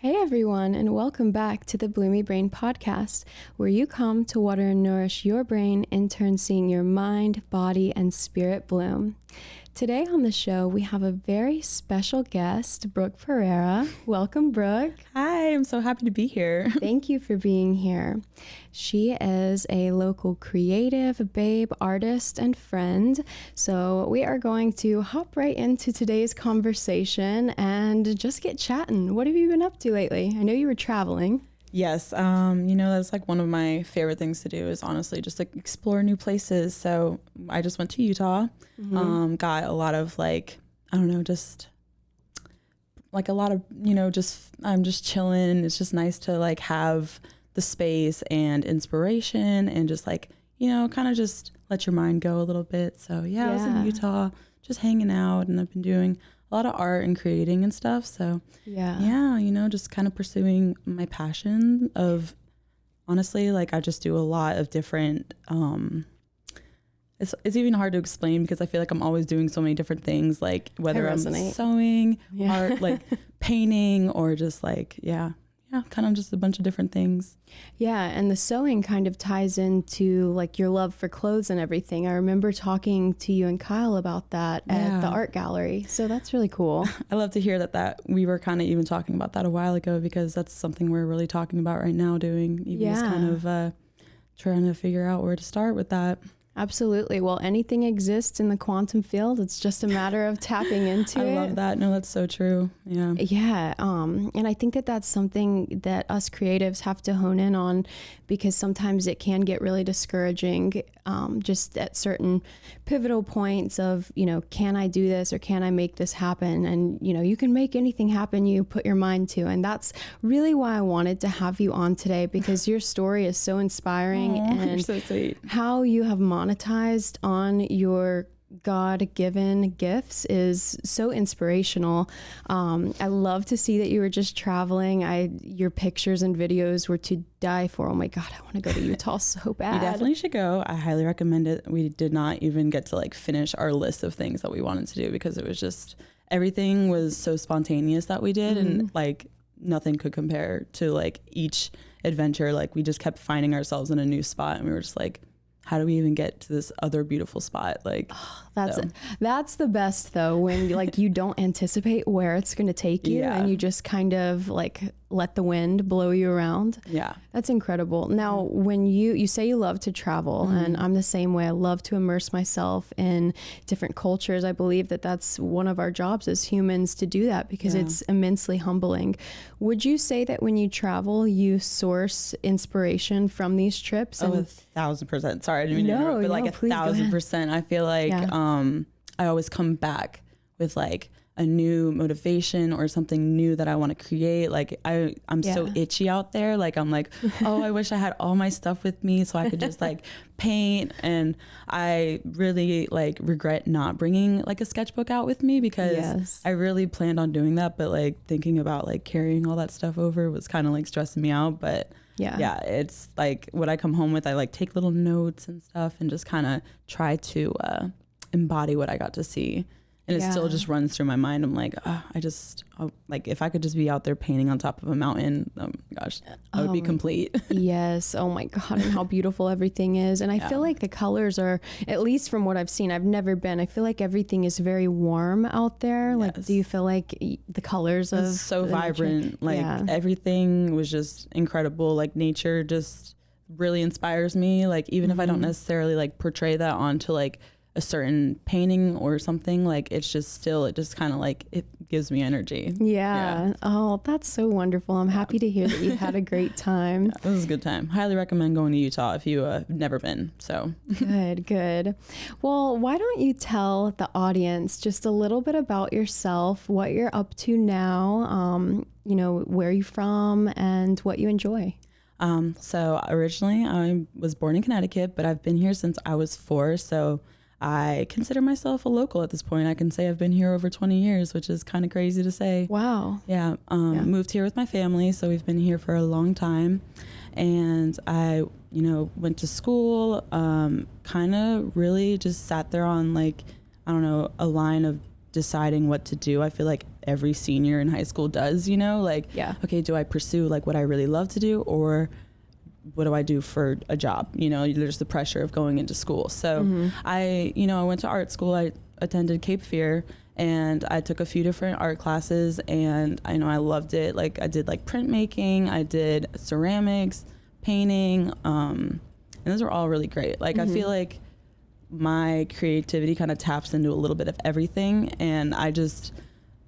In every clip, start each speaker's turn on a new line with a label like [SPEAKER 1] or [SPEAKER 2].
[SPEAKER 1] Hey everyone, and welcome back to the Bloomy Brain podcast, where you come to water and nourish your brain, in turn seeing your mind, body, and spirit bloom. Today on the show, we have a very special guest, Brooke Pereira. Welcome, Brooke.
[SPEAKER 2] Hi, I'm so happy to be here.
[SPEAKER 1] Thank you for being here. She is a local creative, babe, artist, and friend. So we are going to hop right into today's conversation and just get chatting. What have you been up to lately? I know you were traveling.
[SPEAKER 2] Yes, that's like one of my favorite things to do is honestly just like explore new places. So I just went to Utah, got a lot of just I'm just chilling. It's just nice to like have the space and inspiration and just like, kind of just let your mind go a little bit. So yeah, I was in Utah just hanging out, and I've been doing a lot of art and creating and stuff. So just kind of pursuing my passion of, honestly, like I just do a lot of different, it's even hard to explain because I feel like I'm always doing so many different things, like whether I'm sewing, art, like painting, or just like, kind of just a bunch of different things.
[SPEAKER 1] Yeah, and the sewing kind of ties into like your love for clothes and everything. I remember talking to you and Kyle about that at the art gallery. So that's really cool.
[SPEAKER 2] I love to hear that we were kind of even talking about that a while ago, because that's something we're really talking about right now doing. Even just kind of trying to figure out where to start with that.
[SPEAKER 1] Absolutely. Well, anything exists in the quantum field. It's just a matter of tapping into it.
[SPEAKER 2] I love that. No, that's so true. Yeah.
[SPEAKER 1] Yeah. And I think that that's something that us creatives have to hone in on, because sometimes it can get really discouraging, just at certain pivotal points of, can I do this or can I make this happen? And, you can make anything happen you put your mind to. And that's really why I wanted to have you on today, because your story is so inspiring. And
[SPEAKER 2] you're so sweet.
[SPEAKER 1] How you have monetized on your God-given gifts is so inspirational. I love to see that you were just traveling. Your pictures and videos were to die for. Oh my God, I want to go to Utah so bad.
[SPEAKER 2] You definitely should go. I highly recommend it. We did not even get to like finish our list of things that we wanted to do, because it was just, everything was so spontaneous that we did. And like nothing could compare to like each adventure. Like we just kept finding ourselves in a new spot, and we were just like, how do we even get to this other beautiful spot? Like,
[SPEAKER 1] that's the best though, when like you don't anticipate where it's going to take you, and you just kind of like let the wind blow you around.
[SPEAKER 2] Yeah.
[SPEAKER 1] That's incredible. Now, when you say you love to travel, and I'm the same way. I love to immerse myself in different cultures. I believe that that's one of our jobs as humans, to do that, because it's immensely humbling. Would you say that when you travel, you source inspiration from these trips?
[SPEAKER 2] 1,000%. Sorry, I didn't mean to interrupt, but like 1,000%. I feel like I always come back with like a new motivation or something new that I want to create. Like I'm so itchy out there. Like I'm like, oh, I wish I had all my stuff with me so I could just like paint. And I really like regret not bringing like a sketchbook out with me, because I really planned on doing that. But like thinking about like carrying all that stuff over was kind of like stressing me out. But yeah, it's like what I come home with, I like take little notes and stuff and just kind of try to embody what I got to see. And it still just runs through my mind. I'm like, like if I could just be out there painting on top of a mountain, oh my gosh, I would be complete.
[SPEAKER 1] Yes. Oh my God. And how beautiful everything is. And I feel like the colors are, at least from what I've seen, I've never been, I feel like everything is very warm out there. Like, do you feel like the colors of
[SPEAKER 2] so vibrant, like everything was just incredible. Like nature just really inspires me. Like, even if I don't necessarily like portray that onto like a certain painting or something, like it's just still, it just kind of like, it gives me energy.
[SPEAKER 1] Oh, that's so wonderful. I'm happy to hear that you had a great time.
[SPEAKER 2] It was a good time. Highly recommend going to Utah if you have never been. So
[SPEAKER 1] good. Well, why don't you tell the audience just a little bit about yourself, what you're up to now, where you're from and what you enjoy.
[SPEAKER 2] So originally I was born in Connecticut, but I've been here since I was 4. So I consider myself a local at this point. I can say I've been here over 20 years, which is kind of crazy to say.
[SPEAKER 1] Wow.
[SPEAKER 2] Yeah. Moved here with my family, so we've been here for a long time. And I, went to school, kind of really just sat there on like, I don't know, a line of deciding what to do. I feel like every senior in high school does, you know, like, okay, do I pursue like what I really love to do, or what do I do for a job? You know, there's the pressure of going into school. So I went to art school. I attended Cape Fear, and I took a few different art classes, and I know I loved it. Like I did like printmaking, I did ceramics, painting, and those were all really great. Like I feel like my creativity kind of taps into a little bit of everything, and I just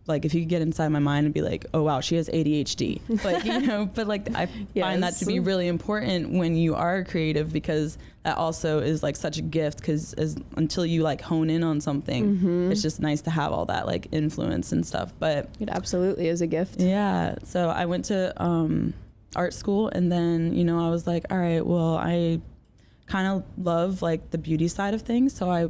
[SPEAKER 2] like, if you could get inside my mind and be like, oh wow, she has ADHD, like, you know, but like I find that to be really important when you are creative, because that also is like such a gift, because until you like hone in on something, it's just nice to have all that like influence and stuff. But
[SPEAKER 1] it absolutely is a gift.
[SPEAKER 2] Yeah. So I went to art school, and then, you know, I was like, all right, well, I kind of love like the beauty side of things. So I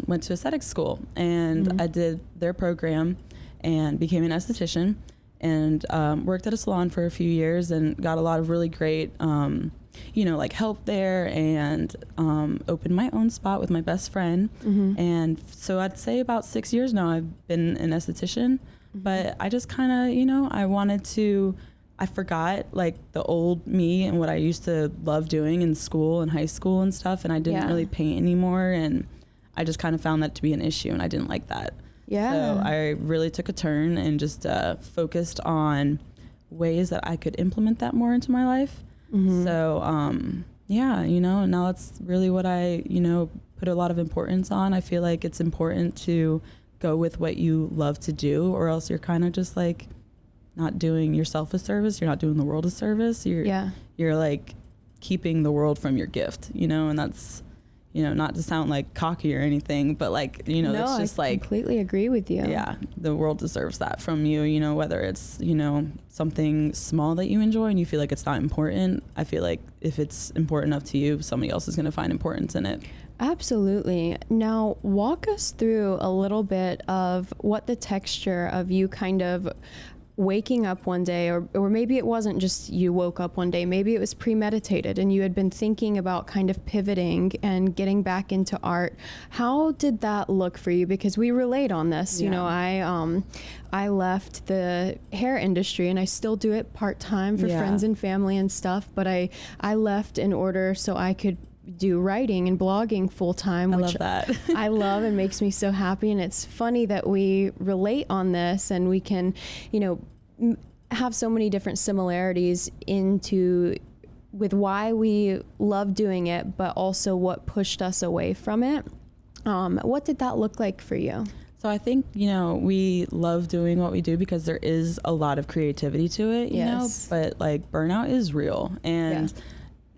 [SPEAKER 2] went to aesthetics school, and I did their program and became an esthetician, and worked at a salon for a few years, and got a lot of really great, you know, like help there, and opened my own spot with my best friend. And so I'd say about 6 years now I've been an esthetician, but I just kind of, you know, I forgot like the old me and what I used to love doing in school and high school and stuff, and I didn't really paint anymore, and I just kind of found that to be an issue, and I didn't like that. So I really took a turn and just focused on ways that I could implement that more into my life. So yeah, you know, now that's really what I, you know, put a lot of importance on. I feel like it's important to go with what you love to do, or else you're kind of just like not doing yourself a service. You're not doing the world a service. You're like keeping the world from your gift, you know, and that's, you know, not to sound like cocky or anything, but like, you know, it's just like,
[SPEAKER 1] completely agree with you.
[SPEAKER 2] Yeah, the world deserves that from you, you know, whether it's, you know, something small that you enjoy and you feel like it's not important. I feel like if it's important enough to you, somebody else is going to find importance in it.
[SPEAKER 1] Absolutely. Now, walk us through a little bit of what the texture of you kind of waking up one day, or maybe it wasn't just you woke up one day, maybe it was premeditated and you had been thinking about kind of pivoting and getting back into art. How did that look for you? Because we relate on this. You know, I left the hair industry, and I still do it part-time for friends and family and stuff, but I left in order so I could do writing and blogging full time, which
[SPEAKER 2] I love that.
[SPEAKER 1] I love, and makes me so happy. And it's funny that we relate on this, and we can, you know, have so many different similarities with why we love doing it, but also what pushed us away from it. What did that look like for you?
[SPEAKER 2] So I think, you know, we love doing what we do because there is a lot of creativity to it, you know, but like burnout is real, and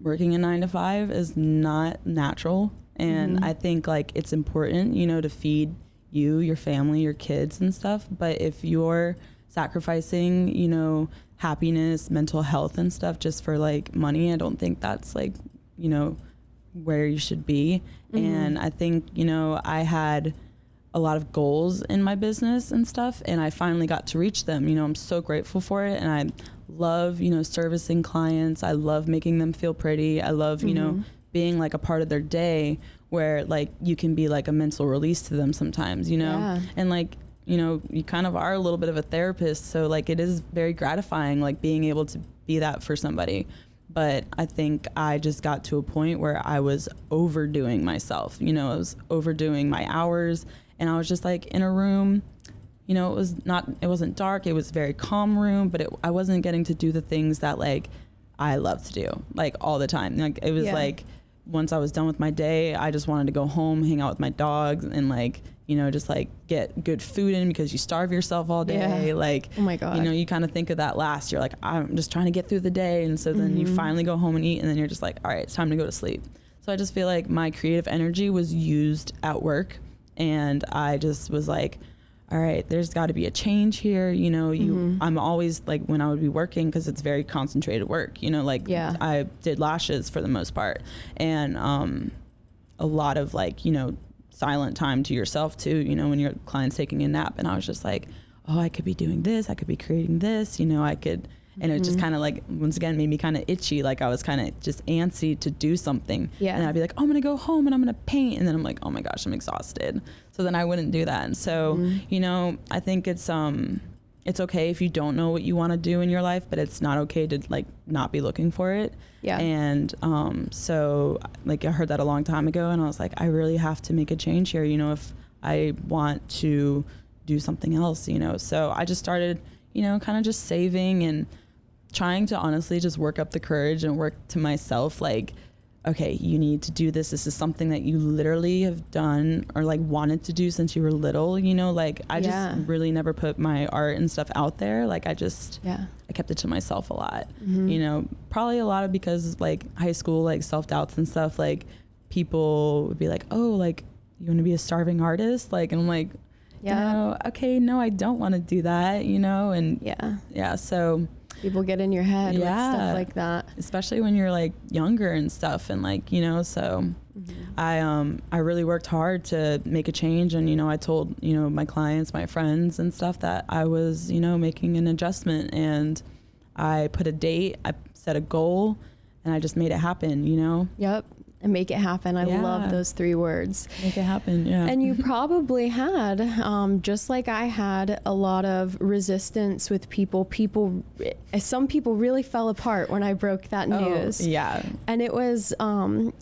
[SPEAKER 2] working a 9 to 5 is not natural. And I think like it's important, you know, to feed you, your family, your kids and stuff. But if you're sacrificing, you know, happiness, mental health and stuff just for like money, I don't think that's like, you know, where you should be. And I think, you know, I had a lot of goals in my business and stuff, and I finally got to reach them. You know, I'm so grateful for it, and I love, you know, servicing clients. I love making them feel pretty. I love, you know, being like a part of their day where like you can be like a mental release to them sometimes, you know, and like, you know, you kind of are a little bit of a therapist. So like it is very gratifying, like being able to be that for somebody. But I think I just got to a point where I was overdoing myself. You know, I was overdoing my hours, and I was just like in a room, you know, it wasn't dark. It was a very calm room, but I wasn't getting to do the things that like I love to do like all the time. Like it was like, once I was done with my day, I just wanted to go home, hang out with my dogs, and like, you know, just like get good food in, because you starve yourself all day. Like, oh my God, you know, you kind of think of that last. You're like, I'm just trying to get through the day. And so then you finally go home and eat, and then you're just like, all right, it's time to go to sleep. So I just feel like my creative energy was used at work, and I just was like, all right, there's got to be a change here. You know, I'm always like, when I would be working, because it's very concentrated work, you know, like I did lashes for the most part, and a lot of like, you know, silent time to yourself too, you know, when your client's taking a nap. And I was just like, oh, I could be doing this, I could be creating this, you know, I could And it just kind of like, once again, made me kind of itchy. Like I was kind of just antsy to do something.
[SPEAKER 1] Yeah.
[SPEAKER 2] And I'd be like, oh, I'm going to go home and I'm going to paint. And then I'm like, oh my gosh, I'm exhausted. So then I wouldn't do that. And so, you know, I think it's okay if you don't know what you want to do in your life, but it's not okay to like not be looking for it.
[SPEAKER 1] Yeah.
[SPEAKER 2] And so like I heard that a long time ago and I was like, I really have to make a change here, you know, if I want to do something else, you know. So I just started, you know, kind of just saving and trying to honestly just work up the courage and work to myself like, okay, you need to do this. This is something that you literally have done or like wanted to do since you were little, you know, like I just really never put my art and stuff out there. Like I just, I kept it to myself a lot, you know, probably a lot of because like high school, like self-doubts and stuff, like people would be like, oh, like you want to be a starving artist? Like, and I'm like, you know, okay, no, I don't want to do that, you know? And so
[SPEAKER 1] people get in your head with stuff like that,
[SPEAKER 2] especially when you're like younger and stuff. And like, you know, so I really worked hard to make a change. And, you know, I told, you know, my clients, my friends and stuff that I was, you know, making an adjustment, and I put a date, I set a goal, and I just made it happen, you know?
[SPEAKER 1] Yep. And make it happen. I love those 3 words.
[SPEAKER 2] Make it happen, yeah.
[SPEAKER 1] And you probably had, just like I had, a lot of resistance with people. Some people really fell apart when I broke that news.
[SPEAKER 2] Yeah.
[SPEAKER 1] And it was,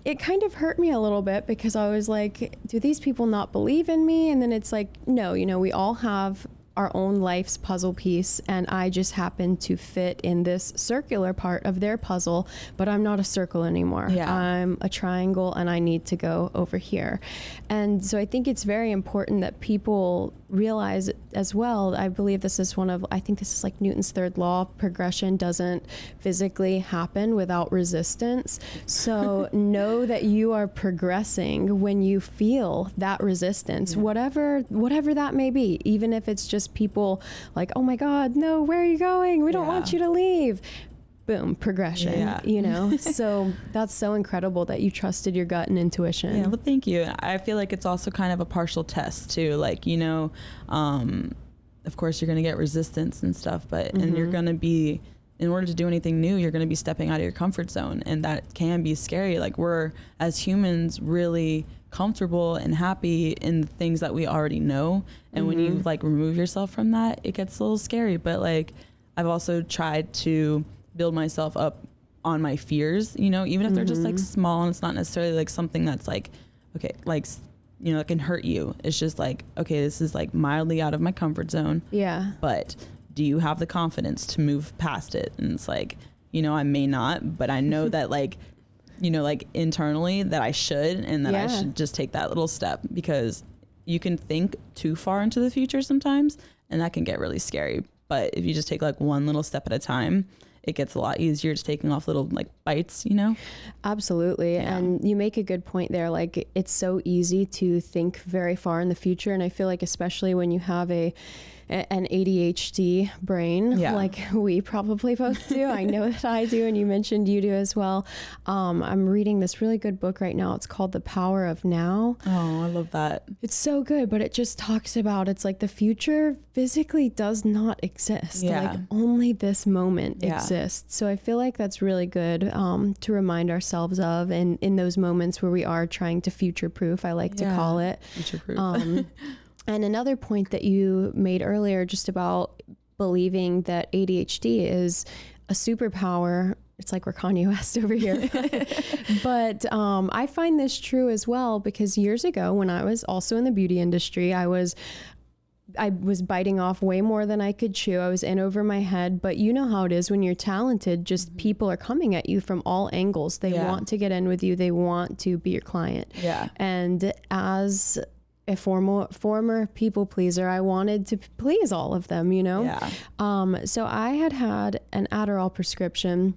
[SPEAKER 1] it kind of hurt me a little bit because I was like, do these people not believe in me? And then it's like, no, you know, we all have our own life's puzzle piece, and I just happen to fit in this circular part of their puzzle, but I'm not a circle anymore. I'm a triangle and I need to go over here. And so I think it's very important that people realize as well, I believe this is I think this is like Newton's 3rd law, progression doesn't physically happen without resistance. So know that you are progressing when you feel that resistance, whatever that may be, even if it's just people like, oh my God, no, where are you going? We don't want you to leave. Boom, progression, you know? So that's so incredible that you trusted your gut and intuition.
[SPEAKER 2] Yeah, well, thank you. I feel like it's also kind of a partial test too. Like, you know, of course you're going to get resistance and stuff, but, and you're going to be, in order to do anything new, you're going to be stepping out of your comfort zone. And that can be scary. Like we're, as humans, really comfortable and happy in the things that we already know. And when you like remove yourself from that, it gets a little scary. But like, I've also tried to build myself up on my fears, you know, even if they're just like small, and it's not necessarily like something that's like, okay, like, you know, it can hurt you. It's just like, okay, this is like mildly out of my comfort zone. Yeah. But do you have the confidence to move past it? And it's like, you know, I may not, but I know that like, you know, like internally that I should, and that I should just take that little step, because you can think too far into the future sometimes, and that can get really scary. But if you just take like one little step at a time, it gets a lot easier, just taking off little like bites, you know?
[SPEAKER 1] Absolutely. Yeah. And you make a good point there. Like it's so easy to think very far in the future. And I feel like, especially when you have an ADHD brain, like we probably both do. I know that I do, and you mentioned you do as well. I'm reading this really good book right now. It's called The Power of Now.
[SPEAKER 2] Oh, I love that.
[SPEAKER 1] It's so good, but it just talks about, it's like the future physically does not exist. Like only this moment exists. So I feel like that's really good to remind ourselves of, and in those moments where we are trying to future-proof, I like to call it. Future-proof. And another point that you made earlier, just about believing that ADHD is a superpower. It's like we're Kanye West over here. But I find this true as well, because years ago, when I was also in the beauty industry, I was biting off way more than I could chew. I was in over my head. But you know how it is when you're talented, just people are coming at you from all angles. They want to get in with you. They want to be your client. Yeah. And as a former people pleaser, I wanted to please all of them, you know? Yeah. So I had an Adderall prescription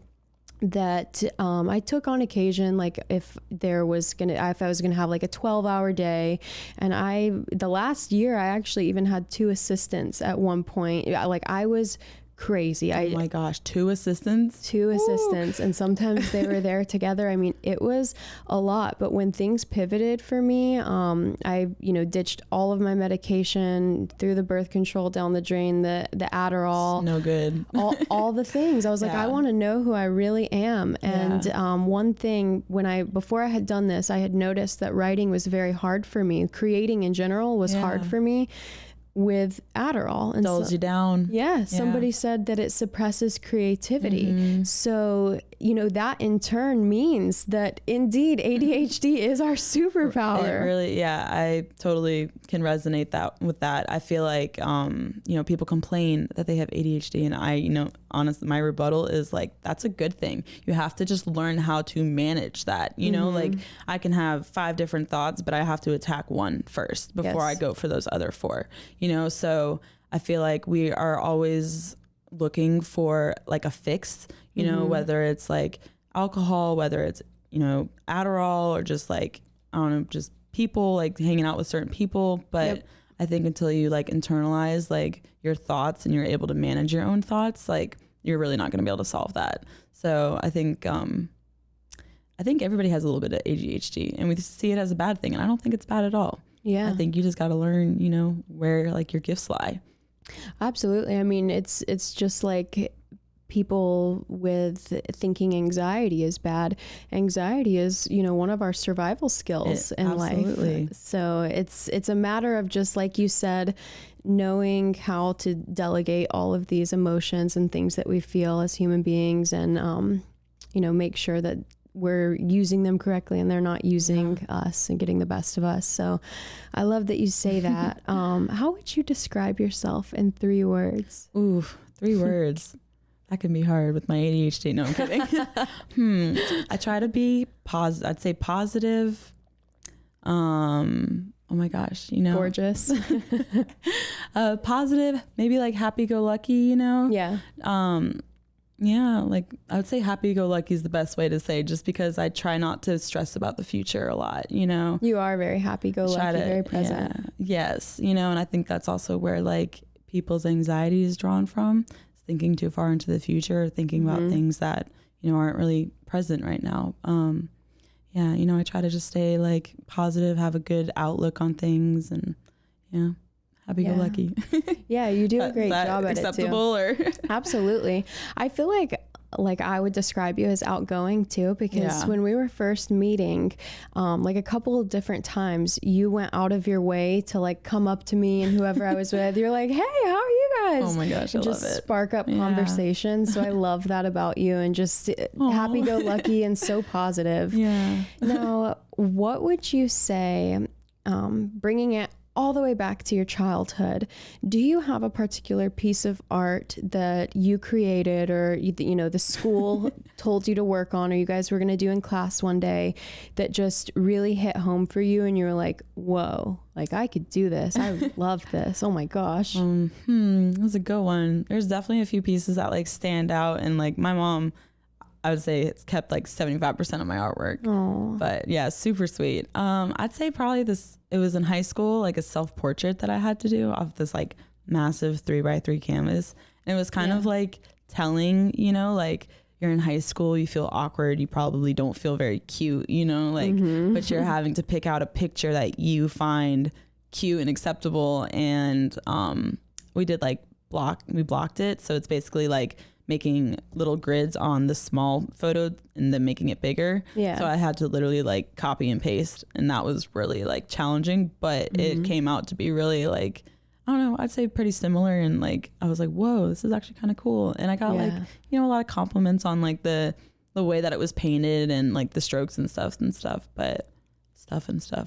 [SPEAKER 1] that I took on occasion, like if I was gonna have like a 12-hour day. And the last year I actually even had 2 assistants at one point. Like I was crazy.
[SPEAKER 2] Oh my gosh, two assistants,
[SPEAKER 1] and sometimes they were there together. I mean, it was a lot, but when things pivoted for me, I, ditched all of my medication, threw the birth control down the drain, the Adderall,
[SPEAKER 2] no good,
[SPEAKER 1] all the things. I was like, I want to know who I really am. And one thing, before I had done this, I had noticed that writing was very hard for me. Creating in general was hard for me with Adderall. And
[SPEAKER 2] dulls you down.
[SPEAKER 1] Yeah. Somebody said that it suppresses creativity. So, that in turn means that indeed ADHD is our superpower.
[SPEAKER 2] It really, I totally can resonate with that. I feel like, people complain that they have ADHD, and I, honestly, my rebuttal is like, that's a good thing. You have to just learn how to manage that. Like I can have 5 different thoughts, but I have to attack one first before I go for those other 4, so I feel like we are always looking for like a fix, whether it's like alcohol, whether it's, Adderall, or just like, I don't know, just people, like hanging out with certain people. But I think until you like internalize like your thoughts and you're able to manage your own thoughts, like you're really not going to be able to solve that. So I think everybody has a little bit of ADHD, and we see it as a bad thing. And I don't think it's bad at all. Yeah. I think you just got to learn, where like your gifts lie.
[SPEAKER 1] Absolutely. I mean, it's just like people with thinking anxiety is bad. Anxiety is, one of our survival skills in life. So it's a matter of, just like you said, knowing how to delegate all of these emotions and things that we feel as human beings, and, make sure that we're using them correctly and they're not using us and getting the best of us. So I love that you say that. How would you describe yourself in 3 words?
[SPEAKER 2] Ooh, 3 words. That can be hard with my ADHD. No, I'm kidding. I try to be positive. I'd say positive. Oh my gosh,
[SPEAKER 1] gorgeous.
[SPEAKER 2] Positive, maybe like happy-go-lucky,
[SPEAKER 1] Yeah.
[SPEAKER 2] Yeah, like I would say happy-go-lucky is the best way to say, just because I try not to stress about the future a lot, You
[SPEAKER 1] are very happy-go-lucky, very present.
[SPEAKER 2] Yes, and I think that's also where like people's anxiety is drawn from, thinking too far into the future, thinking about things that, aren't really present right now. I try to just stay like positive, have a good outlook on things, and happy-go-lucky.
[SPEAKER 1] Yeah, you do a great job at
[SPEAKER 2] acceptable
[SPEAKER 1] it too. Or Absolutely. I feel like I would describe you as outgoing too, because when we were first meeting, like a couple of different times, you went out of your way to like come up to me and whoever I was with. You're like, hey, how are you guys?
[SPEAKER 2] Oh my gosh, I love it.
[SPEAKER 1] Just spark up conversation. So I love that about you, and just happy-go-lucky and so positive.
[SPEAKER 2] Yeah.
[SPEAKER 1] Now, what would you say, bringing it all the way back to your childhood, do you have a particular piece of art that you created, or the school told you to work on, or you guys were going to do in class one day, that just really hit home for you and you were like, whoa, like I could do this, I love this, oh my gosh?
[SPEAKER 2] That's a good one. There's definitely a few pieces that like stand out, and like my mom, I would say it's kept like 75% of my artwork.
[SPEAKER 1] Aww.
[SPEAKER 2] But yeah, super sweet. I'd say probably it was in high school, like a self-portrait that I had to do off this like massive 3x3 canvas. And it was kind of like telling, like you're in high school, you feel awkward, you probably don't feel very cute, but you're having to pick out a picture that you find cute and acceptable. And we did like we blocked it. So it's basically like making little grids on the small photo and then making it bigger.
[SPEAKER 1] Yeah.
[SPEAKER 2] So I had to literally like copy and paste, and that was really like challenging, but it came out to be really like, I don't know, I'd say pretty similar. And like, I was like, whoa, this is actually kind of cool. And I got like, a lot of compliments on like the way that it was painted and like the strokes and stuff. But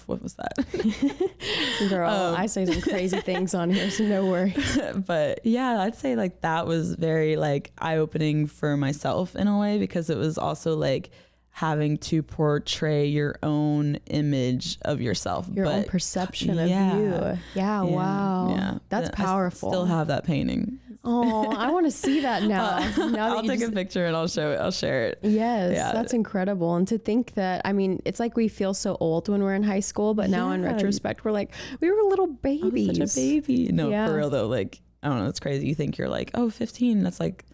[SPEAKER 2] what was that?
[SPEAKER 1] Girl, I say some crazy things on here, so no worries.
[SPEAKER 2] But yeah, I'd say like that was very like eye-opening for myself in a way, because it was also like having to portray your own image of yourself,
[SPEAKER 1] your own perception of you. Yeah, wow.
[SPEAKER 2] Yeah,
[SPEAKER 1] that's powerful.
[SPEAKER 2] I still have that painting.
[SPEAKER 1] Oh, I want to see that now.
[SPEAKER 2] I'll take a picture and I'll share it.
[SPEAKER 1] Yes, that's incredible. And to think that, I mean, it's like we feel so old when we're in high school, but now in retrospect, we're like, we were little babies.
[SPEAKER 2] I was such a baby. No, for real though. Like, I don't know, it's crazy. You think you're like, oh, 15, that's like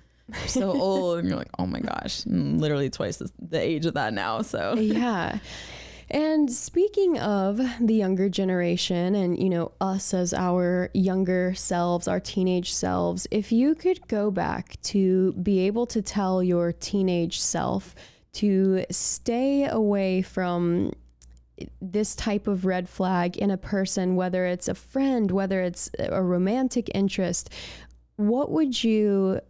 [SPEAKER 2] so old, and you're like, oh my gosh, I'm literally twice the age of that now. So
[SPEAKER 1] yeah. And speaking of the younger generation and, you know, us as our younger selves, our teenage selves, if you could go back to be able to tell your teenage self to stay away from this type of red flag in a person, whether it's a friend, whether it's a romantic interest, what would you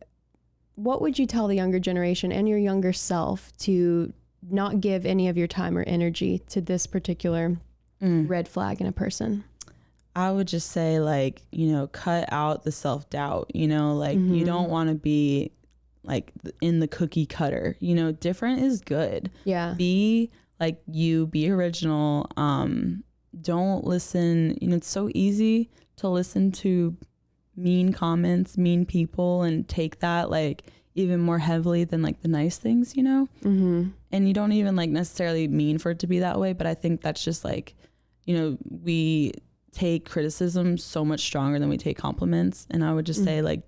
[SPEAKER 1] tell the younger generation and your younger self to not give any of your time or energy to this particular red flag in a person?
[SPEAKER 2] I would just say, like, you know, cut out the self-doubt, you know, like you don't want to be like in the cookie cutter, you know, different is good.
[SPEAKER 1] Yeah.
[SPEAKER 2] Be like you, be original. Don't listen, you know, it's so easy to listen to mean comments, mean people, and take that like even more heavily than like the nice things, you know? And you don't even like necessarily mean for it to be that way, but I think that's just like, you know, we take criticism so much stronger than we take compliments. And I would just say, like,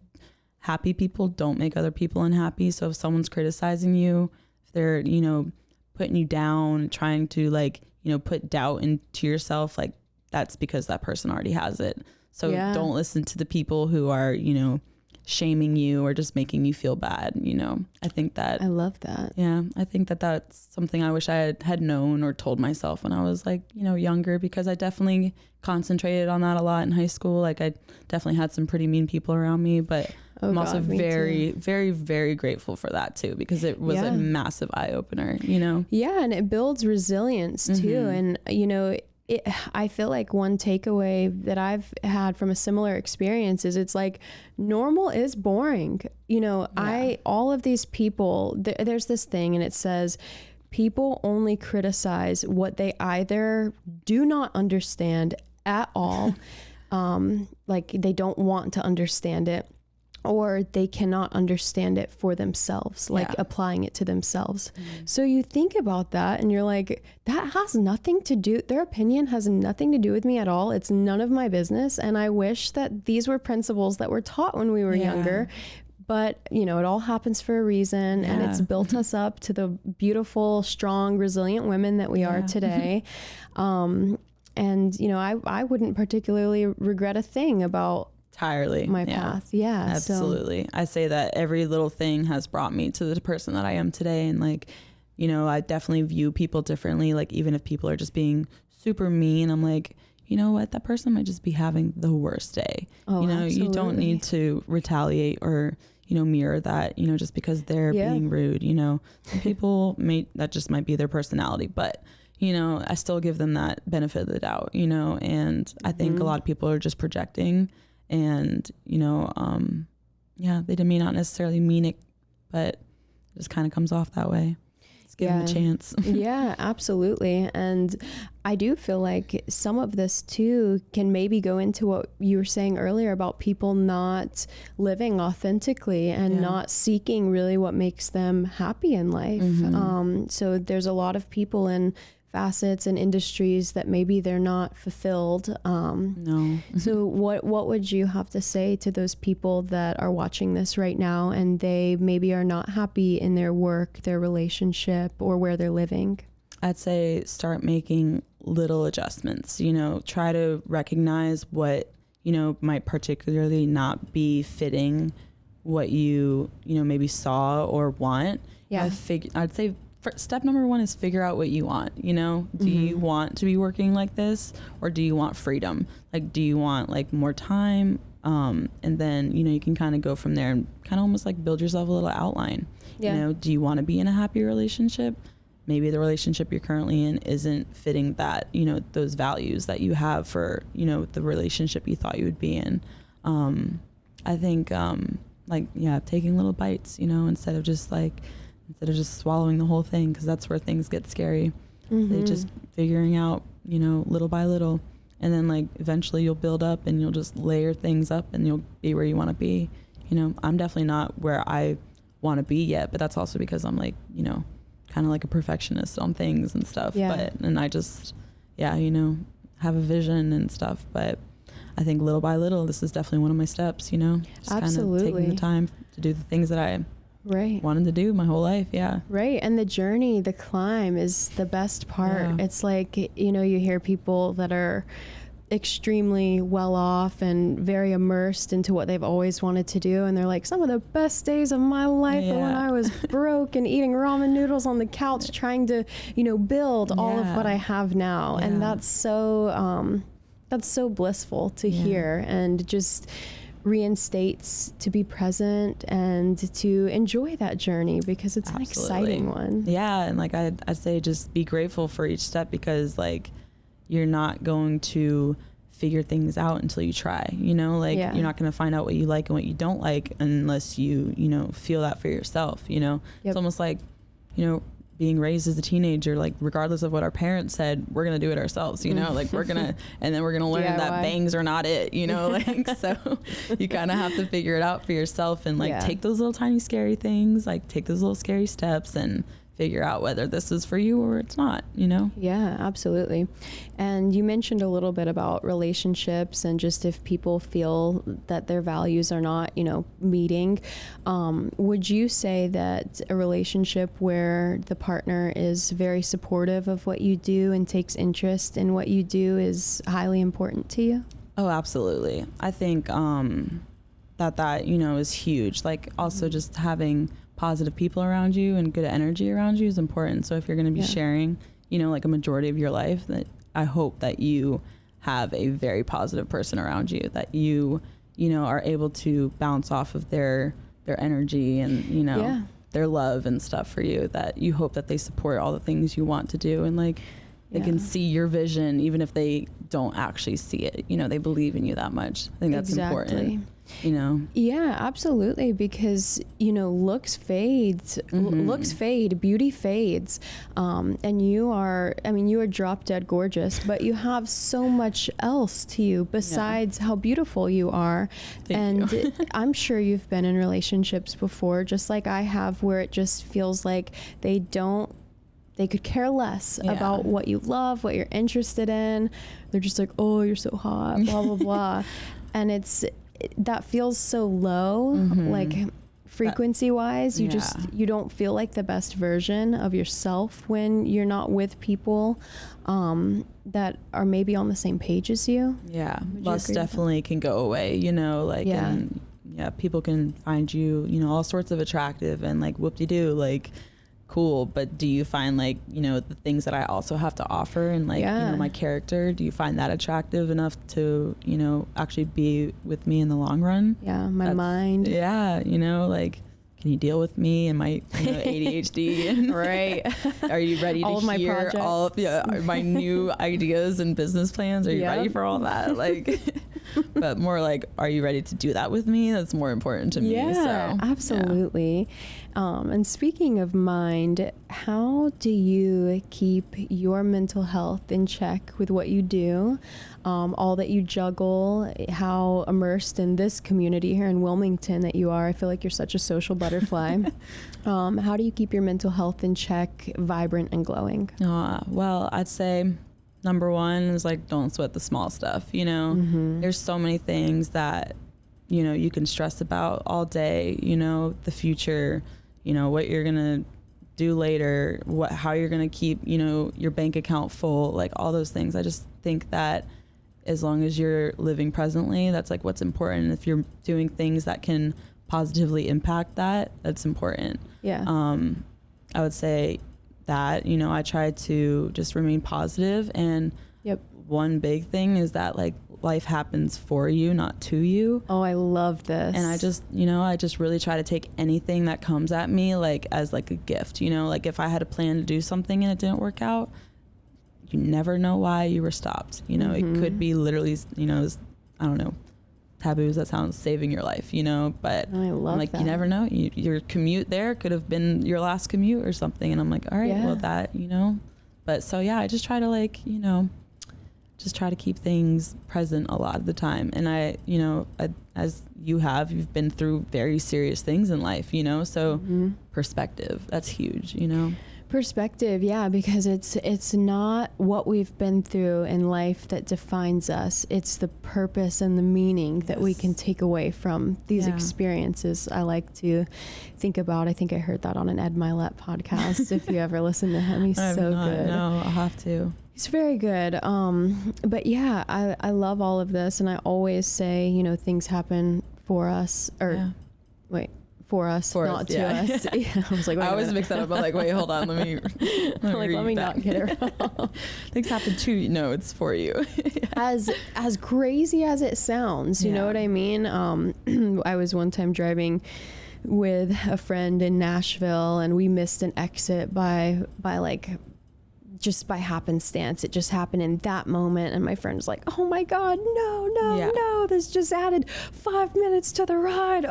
[SPEAKER 2] happy people don't make other people unhappy. So if someone's criticizing you, if they're, you know, putting you down, trying to like, you know, put doubt into yourself, like that's because that person already has it. So don't listen to the people who are, you know, shaming you or just making you feel bad, you know. I think that
[SPEAKER 1] I love that.
[SPEAKER 2] Yeah, I think that that's something I wish I had known or told myself when I was like, you know, younger, because I definitely concentrated on that a lot in high school. Like I definitely had some pretty mean people around me, but I'm also very, very, very grateful for that too, because it was a massive eye opener, you know?
[SPEAKER 1] Yeah. And it builds resilience too. And, you know, I feel like one takeaway that I've had from a similar experience is it's like normal is boring. You know, all of these people, there's this thing and it says people only criticize what they either do not understand at all, like they don't want to understand it, or they cannot understand it for themselves, like applying it to themselves. So you think about that and you're like, that has nothing to do, their opinion has nothing to do with me at all. It's none of my business. And I wish that these were principles that were taught when we were younger. But, you know, it all happens for a reason, and it's built us up to the beautiful, strong, resilient women that we are today. And, you know, I wouldn't particularly regret a thing about
[SPEAKER 2] entirely
[SPEAKER 1] my path. Yeah,
[SPEAKER 2] absolutely. I say that every little thing has brought me to the person that I am today. And like, you know, I definitely view people differently. Like even if people are just being super mean, I'm like, you know what, that person might just be having the worst day. You know, absolutely. You don't need to retaliate or, you know, mirror that, you know, just because they're being rude. You know, some people that just might be their personality, but you know, I still give them that benefit of the doubt, you know. And I think a lot of people are just projecting. And, you know, they may not necessarily mean it, but it just kind of comes off that way. Let's give them a chance.
[SPEAKER 1] Yeah, absolutely. And I do feel like some of this too can maybe go into what you were saying earlier about people not living authentically and not seeking really what makes them happy in life. So there's a lot of people in facets and industries that maybe they're not fulfilled. So what would you have to say to those people that are watching this right now and they maybe are not happy in their work, their relationship, or where they're living?
[SPEAKER 2] I'd say start making little adjustments, you know, try to recognize what, you know, might particularly not be fitting what you know, maybe saw or want. I'd say step number one is figure out what you want. You know, do you want to be working like this, or do you want freedom? Like, do you want like more time? And then, you know, you can kind of go from there and kind of almost like build yourself a little outline. You know, do you want to be in a happy relationship? Maybe the relationship you're currently in isn't fitting that, you know, those values that you have for, you know, the relationship you thought you would be in. I think, taking little bites, you know, instead of just swallowing the whole thing, because that's where things get scary. They just figuring out, you know, little by little, and then like eventually you'll build up and you'll just layer things up and you'll be where you want to be. You know, I'm definitely not where I want to be yet, but that's also because I'm like, you know, kind of like a perfectionist on things and stuff. And I just, you know, have a vision and stuff. But I think little by little, this is definitely one of my steps, you know, just
[SPEAKER 1] Absolutely.
[SPEAKER 2] kind of taking the time to do the things that I wanted to do my whole life. Yeah.
[SPEAKER 1] Right. And the journey, the climb is the best part.
[SPEAKER 2] Yeah.
[SPEAKER 1] It's like, you know, you hear people that are extremely well off and very immersed into what they've always wanted to do, and they're like, some of the best days of my life are when I was broke and eating ramen noodles on the couch trying to, you know, build all of what I have now. And that's so blissful to hear, and just reinstates to be present and to enjoy that journey, because it's an exciting one.
[SPEAKER 2] Yeah. And like I say, just be grateful for each step, because like you're not going to figure things out until you try, you know, like you're not going to find out what you like and what you don't like unless you know, feel that for yourself, you know. It's almost like, you know, being raised as a teenager, like regardless of what our parents said, we're going to do it ourselves, you know, like we're going to, and then we're going to learn that bangs are not it, you know, like, so you kind of have to figure it out for yourself, and like take those little tiny scary things, like take those little scary steps and figure out whether this is for you or it's not, you know?
[SPEAKER 1] Yeah, absolutely. And you mentioned a little bit about relationships, and just if people feel that their values are not, you know, meeting, would you say that a relationship where the partner is very supportive of what you do and takes interest in what you do is highly important to you?
[SPEAKER 2] Oh, absolutely. I think that, you know, is huge. Like also just having positive people around you and good energy around you is important. So if you're going to be sharing, you know, like a majority of your life, that I hope that you have a very positive person around you, that you know, are able to bounce off of their energy and, you know, their love and stuff for you, that you hope that they support all the things you want to do, and like they can see your vision even if they don't actually see it, you know, they believe in you that much. I think that's important. You know? Yeah,
[SPEAKER 1] absolutely. Because, you know, looks fade, beauty fades. And you are drop dead gorgeous, but you have so much else to you besides how beautiful you are. Thank you. I'm sure you've been in relationships before, just like I have, where it just feels like they could care less about what you love, what you're interested in. They're just like, oh, you're so hot, blah, blah, blah. And that feels so low, like frequency wise, you don't feel like the best version of yourself when you're not with people that are maybe on the same page as you.
[SPEAKER 2] Yeah, lust definitely can go away, you know, like, and people can find you, you know, all sorts of attractive and like whoop-de-doo, like cool, but do you find like, you know, the things that I also have to offer and like, you know, my character, do you find that attractive enough to, you know, actually be with me in the long run?
[SPEAKER 1] Yeah, mind.
[SPEAKER 2] Yeah, you know, like, can you deal with me and my, you know, ADHD? And
[SPEAKER 1] right.
[SPEAKER 2] Are you ready to hear all of my new ideas and business plans? Are you ready for all that? Like, but more like, are you ready to do that with me? That's more important to me.
[SPEAKER 1] Yeah, absolutely. And speaking of mind, how do you keep your mental health in check with what you do, all that you juggle, how immersed in this community here in Wilmington that you are? I feel like you're such a social butterfly. How do you keep your mental health in check, vibrant and glowing?
[SPEAKER 2] Well, I'd say number one is like, don't sweat the small stuff. You know, there's so many things that, you know, you can stress about all day, you know, the future, you know, what you're going to do later, how you're going to keep, you know, your bank account full, like all those things. I just think that as long as you're living presently, that's like what's important. If you're doing things that can positively impact that, that's important. Yeah. I would say that, you know, I try to just remain positive, and one big thing is that like life happens for you, not to you.
[SPEAKER 1] Oh, I love this.
[SPEAKER 2] And I just really try to take anything that comes at me like as like a gift, you know, like if I had a plan to do something and it didn't work out, you never know why you were stopped. You know, it could be literally, you know, I don't know, taboos that sounds saving your life, you know, but
[SPEAKER 1] I love
[SPEAKER 2] like
[SPEAKER 1] that.
[SPEAKER 2] You never know, your commute there could have been your last commute or something, and I'm like, all right, well that, you know, but so I just try to like, you know, just try to keep things present a lot of the time. And I, you know, as you've been through very serious things in life, you know, so perspective, that's huge, you know.
[SPEAKER 1] Perspective, yeah, because it's not what we've been through in life that defines us. It's the purpose and the meaning that we can take away from these experiences. I like to think about. I think I heard that on an Ed Milet podcast. If you ever listen to him, he's so good.
[SPEAKER 2] No, I'll have to.
[SPEAKER 1] He's very good. But yeah, I love all of this, and I always say, you know, things happen for us, or for us, not to us. Yeah, I was like,
[SPEAKER 2] I always mix that up. I'm like, wait, hold on, let me
[SPEAKER 1] not get it wrong.
[SPEAKER 2] Things happen to you. No, it's for you.
[SPEAKER 1] As crazy as it sounds, you know what I mean? I was one time driving with a friend in Nashville, and we missed an exit by like, just by happenstance. It just happened in that moment, and my friend was like, oh my God, no, this just added 5 minutes to the ride.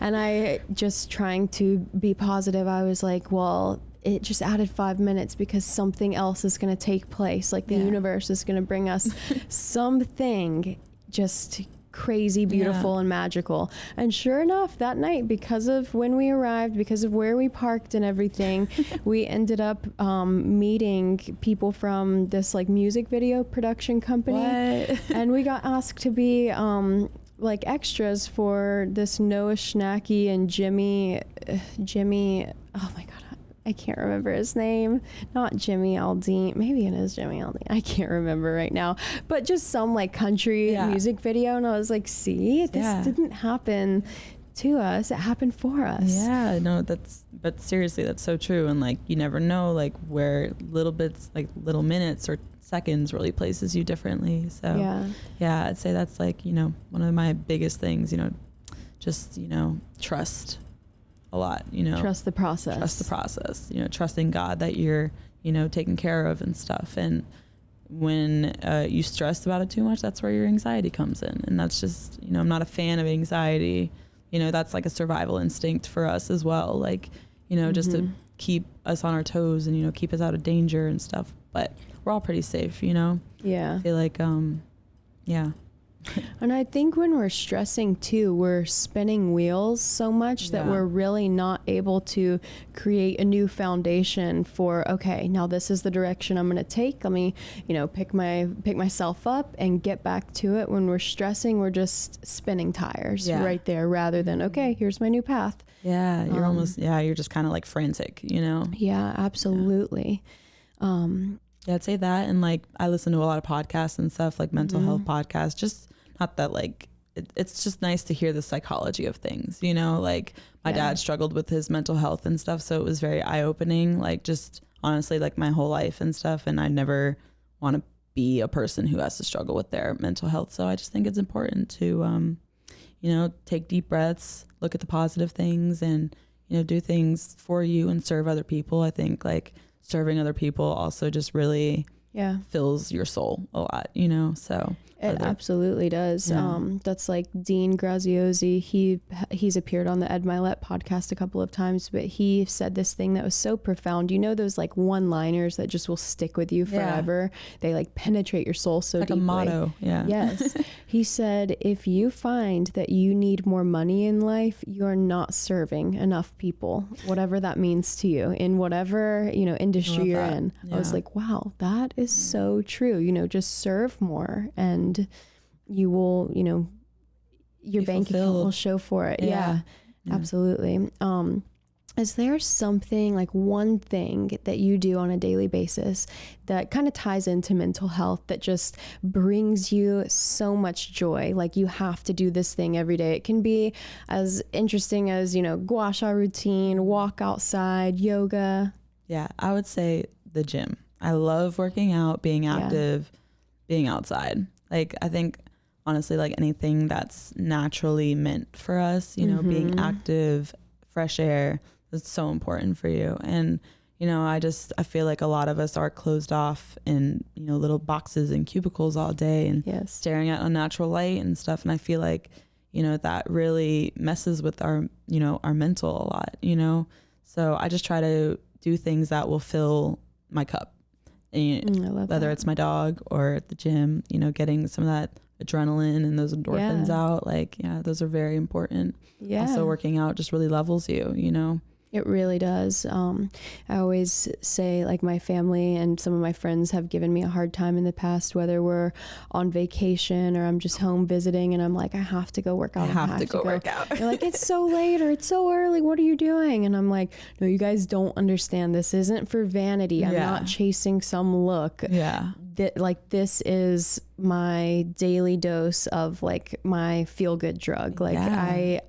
[SPEAKER 1] And I, just trying to be positive, I was like, well, it just added 5 minutes because something else is going to take place. Like the universe is going to bring us something just crazy, beautiful, and magical. And sure enough, that night, because of when we arrived, because of where we parked and everything, we ended up meeting people from this like music video production company. And we got asked to be like extras for this Noah Schnacky and Jimmy, oh my God, I can't remember his name. Not Jimmy Aldean. Maybe it is Jimmy Aldean. I can't remember right now. But just some like country music video. And I was like, see, this didn't happen to us. It happened for us.
[SPEAKER 2] Yeah, no, but seriously, that's so true. And like, you never know like where little bits, like little minutes or seconds really places you differently. So yeah, I'd say that's like, you know, one of my biggest things, you know, just, you know, trust a lot, you know,
[SPEAKER 1] trust the process,
[SPEAKER 2] you know, trusting God that you're, you know, taken care of and stuff. And when you stress about it too much, that's where your anxiety comes in. And that's just, you know, I'm not a fan of anxiety. You know, that's like a survival instinct for us as well. Like, you know, just to keep us on our toes and, you know, keep us out of danger and stuff. But we're all pretty safe, you know?
[SPEAKER 1] Yeah.
[SPEAKER 2] I feel like, yeah.
[SPEAKER 1] And I think when we're stressing too, we're spinning wheels so much that we're really not able to create a new foundation for, okay, now this is the direction I'm going to take. Let me, you know, pick myself up and get back to it. When we're stressing, we're just spinning tires right there, rather than, okay, here's my new path.
[SPEAKER 2] Yeah. You're almost, you're just kind of like frantic, you know?
[SPEAKER 1] Yeah, absolutely.
[SPEAKER 2] Yeah, I'd say that. And like, I listen to a lot of podcasts and stuff, like mental health podcasts, just not that like, it's just nice to hear the psychology of things, you know, like my dad struggled with his mental health and stuff. So it was very eye-opening, like just honestly, like my whole life and stuff. And I never want to be a person who has to struggle with their mental health. So I just think it's important to, you know, take deep breaths, look at the positive things, and, you know, do things for you and serve other people. I think like serving other people also just really fills your soul a lot, you know? So
[SPEAKER 1] it absolutely does. That's like Dean Graziosi. He's appeared on the Ed Milet podcast a couple of times, but he said this thing that was so profound. You know, those like one-liners that just will stick with you forever. They like penetrate your soul so deeply.
[SPEAKER 2] Like a motto. Yeah.
[SPEAKER 1] Yes. He said, if you find that you need more money in life, you're not serving enough people, whatever that means to you, in whatever, you know, industry you're in. I was like, wow, that is so true. You know, just serve more and you will, you know, your bank account will show for it. Yeah, absolutely. Is there something, like one thing that you do on a daily basis that kind of ties into mental health that just brings you so much joy? Like you have to do this thing every day. It can be as interesting as, you know, gua sha routine, walk outside, yoga.
[SPEAKER 2] Yeah, I would say the gym. I love working out, being active, being outside. Like, I think honestly, like anything that's naturally meant for us, you know, being active, fresh air, is so important for you. And, you know, I feel like a lot of us are closed off in, you know, little boxes and cubicles all day and staring at unnatural light and stuff. And I feel like, you know, that really messes with our, you know, our mental a lot, you know? So I just try to do things that will fill my cup. And whether it's my dog or at the gym, you know, getting some of that adrenaline and those endorphins out, like, those are very important. Also working out just really levels you, you know?
[SPEAKER 1] It really does. I always say, like, my family and some of my friends have given me a hard time in the past, whether we're on vacation or I'm just home visiting and I'm like, I have to go work out.
[SPEAKER 2] I have to go work out.
[SPEAKER 1] They're like, it's so late or it's so early. What are you doing? And I'm like, no, you guys don't understand. This isn't for vanity. I'm not chasing some look.
[SPEAKER 2] Yeah.
[SPEAKER 1] Like, this is my daily dose of like my feel good drug. Like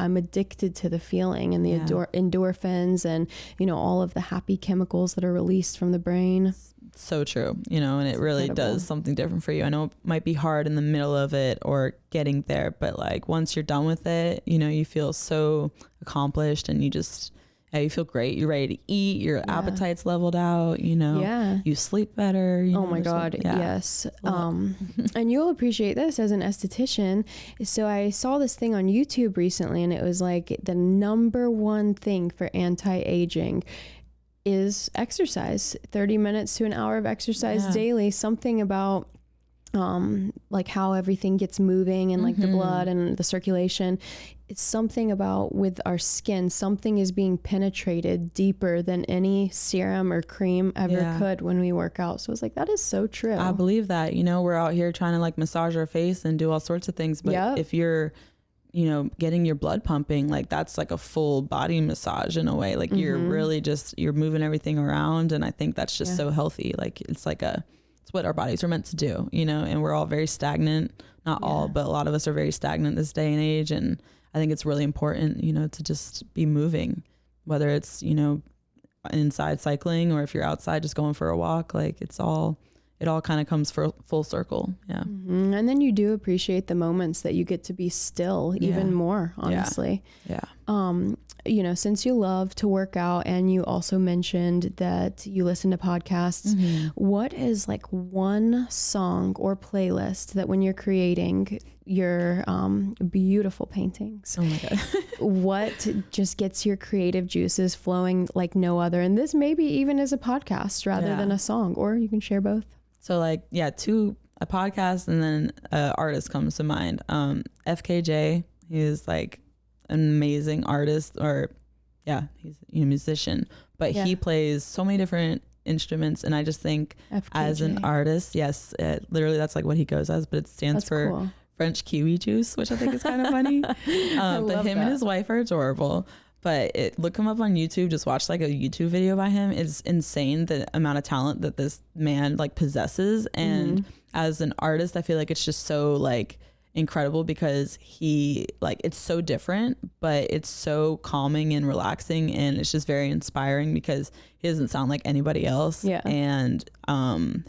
[SPEAKER 1] I'm addicted to the feeling and the endorphins and, you know, all of the happy chemicals that are released from the brain.
[SPEAKER 2] So true, you know, and it really does something different for you. I know it might be hard in the middle of it or getting there, but like once you're done with it, you know, you feel so accomplished and you just, you feel great. You're ready to eat. Your appetite's leveled out, you know. Yeah. You sleep better. You know,
[SPEAKER 1] my God. Yes. And you'll appreciate this as an esthetician. So I saw this thing on YouTube recently, and it was like the number one thing for anti-aging is exercise. 30 minutes to an hour of exercise daily. Something about like how everything gets moving and like the blood and the circulation. It's something about with our skin, something is being penetrated deeper than any serum or cream ever could when we work out. So it's like, that is so true.
[SPEAKER 2] I believe that. You know, we're out here trying to like massage our face and do all sorts of things. But if you're, you know, getting your blood pumping, like that's like a full body massage in a way. Like you're really just, you're moving everything around. And I think that's just so healthy. Like it's like it's what our bodies are meant to do, you know, and we're all very stagnant. Not all, but a lot of us are very stagnant this day and age. And I think it's really important, you know, to just be moving, whether it's, you know, inside cycling or if you're outside just going for a walk. Like it all kind of comes full circle. Yeah.
[SPEAKER 1] And then you do appreciate the moments that you get to be still even more, honestly.
[SPEAKER 2] Yeah.
[SPEAKER 1] You know, since you love to work out and you also mentioned that you listen to podcasts, what is like one song or playlist that when you're creating your beautiful paintings,
[SPEAKER 2] oh my God,
[SPEAKER 1] what just gets your creative juices flowing like no other? And this maybe even is a podcast rather than a song, or you can share both. So
[SPEAKER 2] like, a podcast and then an artist comes to mind. FKJ, he is like an amazing artist, or he's a musician, but he plays so many different instruments, and I just think FKJ. As an artist, literally that's like what he goes as, but it stands for cool. French kiwi juice, which I think is kind of funny. But him and his wife are adorable. But look him up on YouTube. Just watch like a YouTube video by him. It's insane the amount of talent that this man like possesses. And as an artist, I feel like it's just so like incredible because he like, it's so different, but it's so calming and relaxing, and it's just very inspiring because he doesn't sound like anybody else. And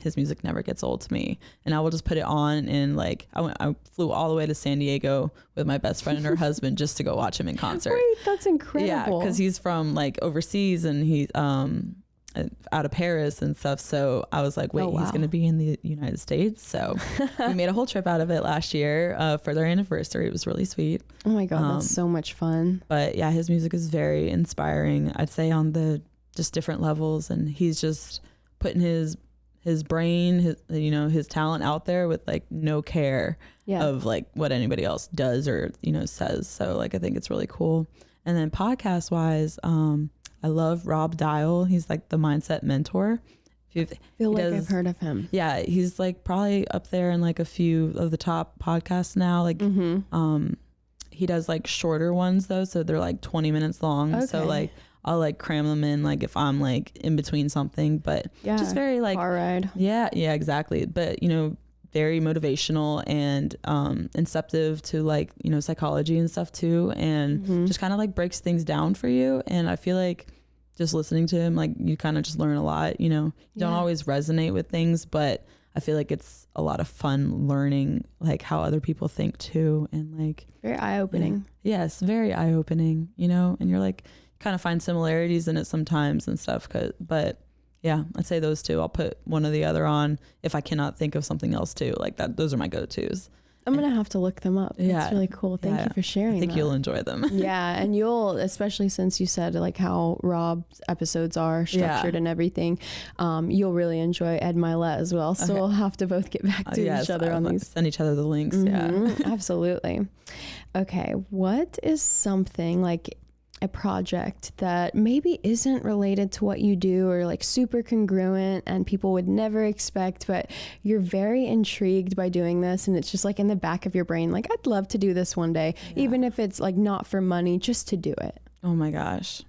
[SPEAKER 2] his music never gets old to me, and I will just put it on, and like I flew all the way to San Diego with my best friend and her husband just to go watch him in concert.
[SPEAKER 1] Wait, that's incredible.
[SPEAKER 2] Yeah, because he's from like overseas, and he's out of Paris and stuff. So I was like, wait, he's going to be in the United States. So we made a whole trip out of it last year for their anniversary. It was really sweet.
[SPEAKER 1] Oh my God, that's so much fun.
[SPEAKER 2] But yeah, his music is very inspiring, I'd say, on the just different levels. And he's just putting his brain, his talent out there with like no care of like what anybody else does or, says. So like, I think it's really cool. And then podcast wise, I love Rob Dial. He's like the mindset mentor.
[SPEAKER 1] I've heard of him.
[SPEAKER 2] Yeah, he's like probably up there in like a few of the top podcasts now. Like, he does like shorter ones though, so they're like 20 minutes long. Okay. So like I'll like cram them in like if I'm like in between something, but just very like
[SPEAKER 1] car ride.
[SPEAKER 2] Yeah, exactly. But very motivational and inceptive to like psychology and stuff too, and just kind of like breaks things down for you. And I feel like just listening to him, like you kind of just learn a lot. You don't always resonate with things, but I feel like it's a lot of fun learning like how other people think too, and like
[SPEAKER 1] very eye-opening.
[SPEAKER 2] Yes, very eye-opening. And you're like kind of find similarities in it sometimes and stuff. But yeah, I'd say those two. I'll put one or the other on if I cannot think of something else too. Like that, those are my go-tos.
[SPEAKER 1] I'm going to have to look them up. That's really cool. Thank you for sharing.
[SPEAKER 2] I think you'll enjoy them.
[SPEAKER 1] Yeah. And you'll, especially since you said like how Rob's episodes are structured and everything, you'll really enjoy Ed Milet as well. So we'll have to both get back to each other on these.
[SPEAKER 2] Send each other the links. Yeah,
[SPEAKER 1] absolutely. Okay. What is something like, a project that maybe isn't related to what you do or like super congruent and people would never expect, but you're very intrigued by doing this and it's just like in the back of your brain, like I'd love to do this one day, even if it's like not for money, just to do it?
[SPEAKER 2] Oh my gosh.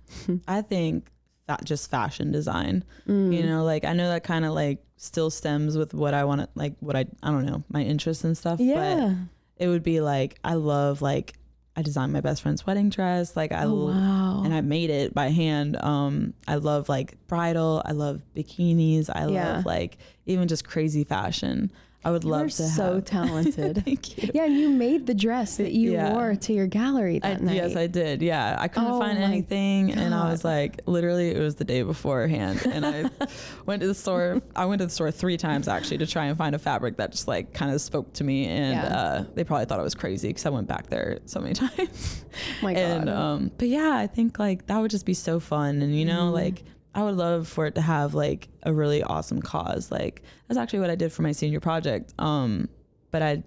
[SPEAKER 2] I think that just fashion design, you know, like I know that kind of like still stems with what I want to, like what I don't know, my interests and stuff, but it would be like, I love, like I designed my best friend's wedding dress. Like and I made it by hand. I love like bridal. I love bikinis. I love like even just crazy fashion. I would love to have. You're so
[SPEAKER 1] talented.
[SPEAKER 2] Thank you.
[SPEAKER 1] Yeah, and you made the dress that you wore to your gallery that night.
[SPEAKER 2] Yes, I did. Yeah, I couldn't find anything, and I was like, literally, it was the day beforehand, and I went to the store. I went to the store 3 times actually to try and find a fabric that just like kind of spoke to me, and they probably thought I was crazy because I went back there so many times.
[SPEAKER 1] My God.
[SPEAKER 2] And but yeah, I think like that would just be so fun, and you know, like I would love for it to have like a really awesome cause. Like that's actually what I did for my senior project. But I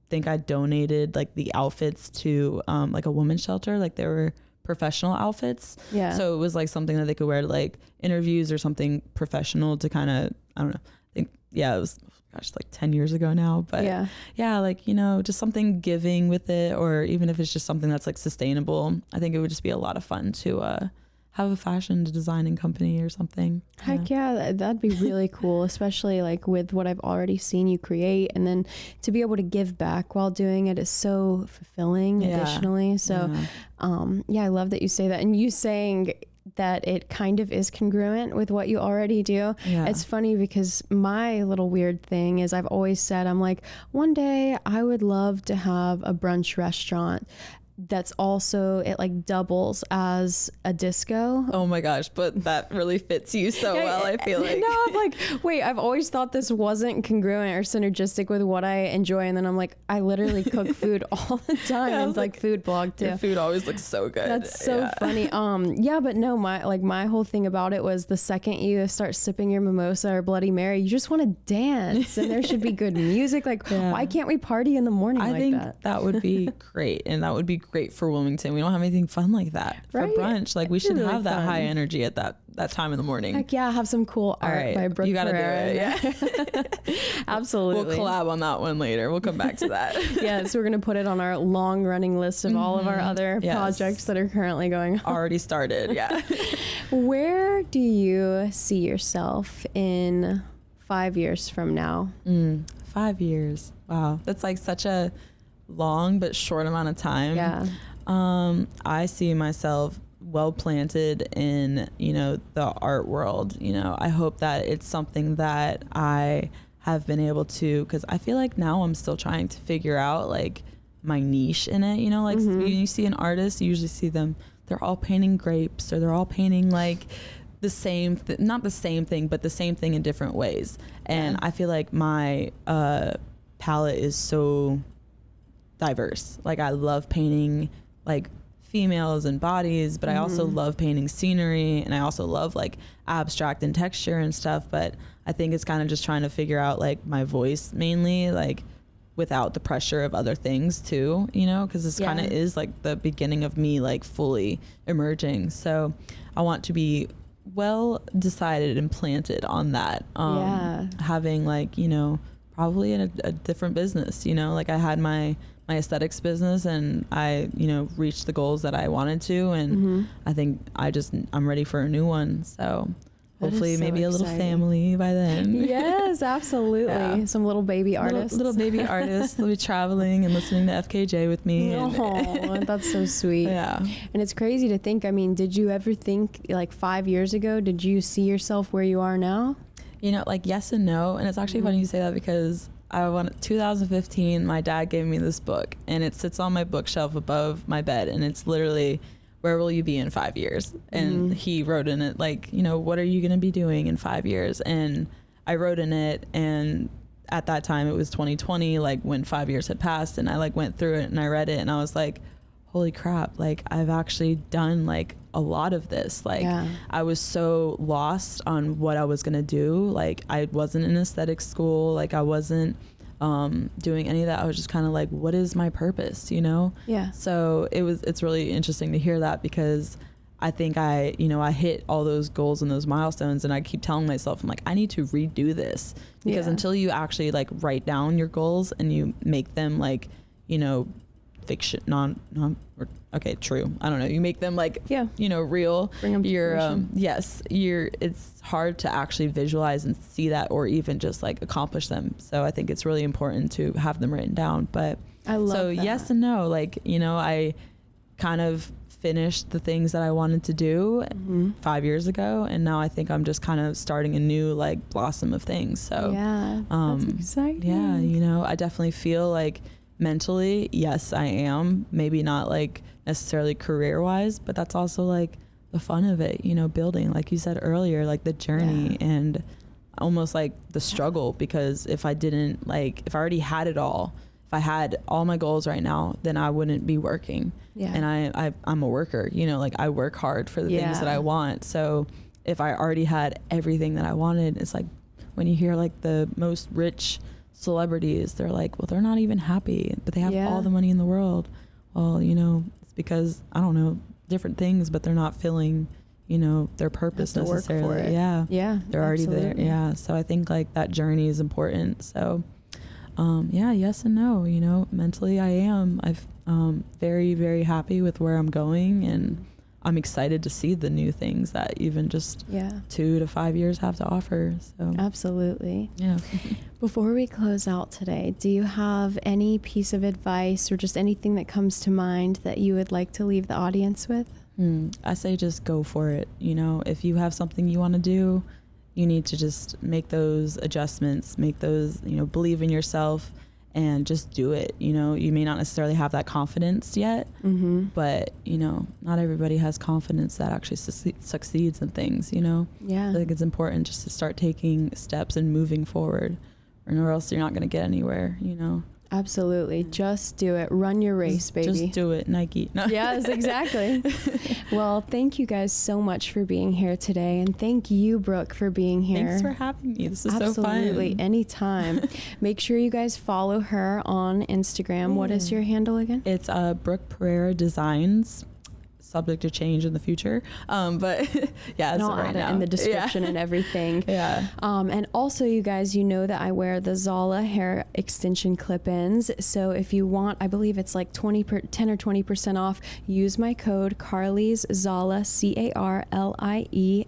[SPEAKER 2] think I donated like the outfits to like a women's shelter. Like they were professional outfits. Yeah. So it was like something that they could wear to like interviews or something professional to kind of, I don't know. I think, it was, like 10 years ago now, but yeah, like, you know, just something giving with it, or even if it's just something that's like sustainable, I think it would just be a lot of fun to, have a fashion designing company or something.
[SPEAKER 1] Heck yeah, that'd be really cool, especially like with what I've already seen you create, and then to be able to give back while doing it is so fulfilling additionally. So I love that you say that, and you saying that it kind of is congruent with what you already do. It's funny because my little weird thing is I've always said, I'm like, one day I would love to have a brunch restaurant that's also, it like doubles as a disco.
[SPEAKER 2] Oh my gosh, but that really fits you so well, I feel like.
[SPEAKER 1] No, I'm like, wait, I've always thought this wasn't congruent or synergistic with what I enjoy, and then I'm like, I literally cook food all the time. And it's like food blog too.
[SPEAKER 2] Your food always looks so good.
[SPEAKER 1] That's so funny. But no, my whole thing about it was the second you start sipping your mimosa or Bloody Mary, you just want to dance, and there should be good music. Like, why can't we party in the morning
[SPEAKER 2] I think that would be great, and that would be great for Wilmington. We don't have anything fun like that for brunch. Like we should really have that high energy at that time in the morning.
[SPEAKER 1] Heck yeah, have some cool art by Brooke Pereira.
[SPEAKER 2] You gotta do it. Yeah.
[SPEAKER 1] Absolutely.
[SPEAKER 2] We'll collab on that one later. We'll come back to that.
[SPEAKER 1] So we're gonna put it on our long running list of all of our other projects that are currently going on.
[SPEAKER 2] Already started. Yeah.
[SPEAKER 1] Where do you see yourself in 5 years from now?
[SPEAKER 2] 5 years. Wow. That's like such a long but short amount of time. I see myself well planted in, you know, the art world. You know, I hope that it's something that I have been able to, because I feel like now I'm still trying to figure out like my niche in it. You know, like when you see an artist, you usually see them, they're all painting grapes, or they're all painting like the same not the same thing, but the same thing in different ways. And I feel like my palette is so diverse. Like I love painting like females and bodies, but I also love painting scenery, and I also love like abstract and texture and stuff. But I think it's kind of just trying to figure out like my voice mainly, like without the pressure of other things too, you know, because this kind of is like the beginning of me like fully emerging. So I want to be well decided and planted on that. Having like, you know, probably in a different business, you know, like I had my aesthetics business, and I, you know, reached the goals that I wanted to, and I think I'm ready for a new one. So hopefully maybe a little family by then.
[SPEAKER 1] Yes, absolutely. Some little baby artists.
[SPEAKER 2] Little baby artists. They'll be traveling and listening to FKJ with me.
[SPEAKER 1] Oh, that's so sweet.
[SPEAKER 2] Yeah.
[SPEAKER 1] And it's crazy to think, I mean, did you ever think like 5 years ago, did you see yourself where you are now?
[SPEAKER 2] You know, like yes and no. And it's actually funny you say that, because 2015, my dad gave me this book, and it sits on my bookshelf above my bed, and it's literally, where will you be in 5 years? And he wrote in it like, you know, what are you going to be doing in 5 years? And I wrote in it, and at that time it was 2020, like when 5 years had passed, and I like went through it and I read it, and I was like, holy crap, like I've actually done like a lot of this. Like I was so lost on what I was going to do. Like I wasn't in aesthetic school. Like I wasn't doing any of that. I was just kind of like, what is my purpose, you know?
[SPEAKER 1] Yeah.
[SPEAKER 2] So it's really interesting to hear that, because I think I hit all those goals and those milestones, and I keep telling myself, I'm like, I need to redo this, because until you actually like write down your goals and you make them like, fiction, true. I don't know. You make them like, real.
[SPEAKER 1] Bring them to fruition.
[SPEAKER 2] It's hard to actually visualize and see that, or even just like accomplish them. So I think it's really important to have them written down. But
[SPEAKER 1] I love
[SPEAKER 2] so
[SPEAKER 1] that.
[SPEAKER 2] Yes and no, like, I kind of finished the things that I wanted to do 5 years ago, and now I think I'm just kind of starting a new like blossom of things. So
[SPEAKER 1] that's exciting.
[SPEAKER 2] Yeah, I definitely feel like mentally, yes, I am. Maybe not like necessarily career wise, but that's also like the fun of it, building, like you said earlier, like the journey and almost like the struggle, because if I already had it all, if I had all my goals right now, then I wouldn't be working. And I'm a worker, like I work hard for the things that I want. So if I already had everything that I wanted, it's like when you hear like the most rich celebrities, they're like, well, they're not even happy, but they have all the money in the world. Well, it's because, I don't know, different things, but they're not feeling, their purpose necessarily.
[SPEAKER 1] Work for it.
[SPEAKER 2] Yeah. They're already there. Yeah. So I think like that journey is important. So yes and no, mentally I'm very, very happy with where I'm going, and I'm excited to see the new things that even just 2 to 5 years have to offer. So
[SPEAKER 1] absolutely.
[SPEAKER 2] Yeah.
[SPEAKER 1] Before we close out today, do you have any piece of advice or just anything that comes to mind that you would like to leave the audience with?
[SPEAKER 2] I say just go for it. If you have something you want to do, you need to just make those adjustments, make those, believe in yourself and just do it. You may not necessarily have that confidence yet, but, not everybody has confidence that actually succeeds in things,
[SPEAKER 1] Yeah.
[SPEAKER 2] I think it's important just to start taking steps and moving forward, or else you're not going to get anywhere,
[SPEAKER 1] Absolutely. Just do it. Run your race, baby.
[SPEAKER 2] Just do it, Nike. No.
[SPEAKER 1] Yes, exactly. Well, thank you guys so much for being here today. And thank you, Brooke, for being here.
[SPEAKER 2] Thanks for having me. This is so fun.
[SPEAKER 1] Absolutely. Anytime. Make sure you guys follow her on Instagram. What is your handle again?
[SPEAKER 2] It's Brooke Pereira Designs. Subject to change in the future, but yeah,
[SPEAKER 1] I'll add it in the description and everything. And also, you guys, that I wear the Zala hair extension clip-ins, so if you want, I believe it's like 10 or 20% off, use my code Carly's Zala, CarliesZala.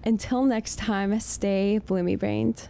[SPEAKER 1] Until next time, stay bloomy brained.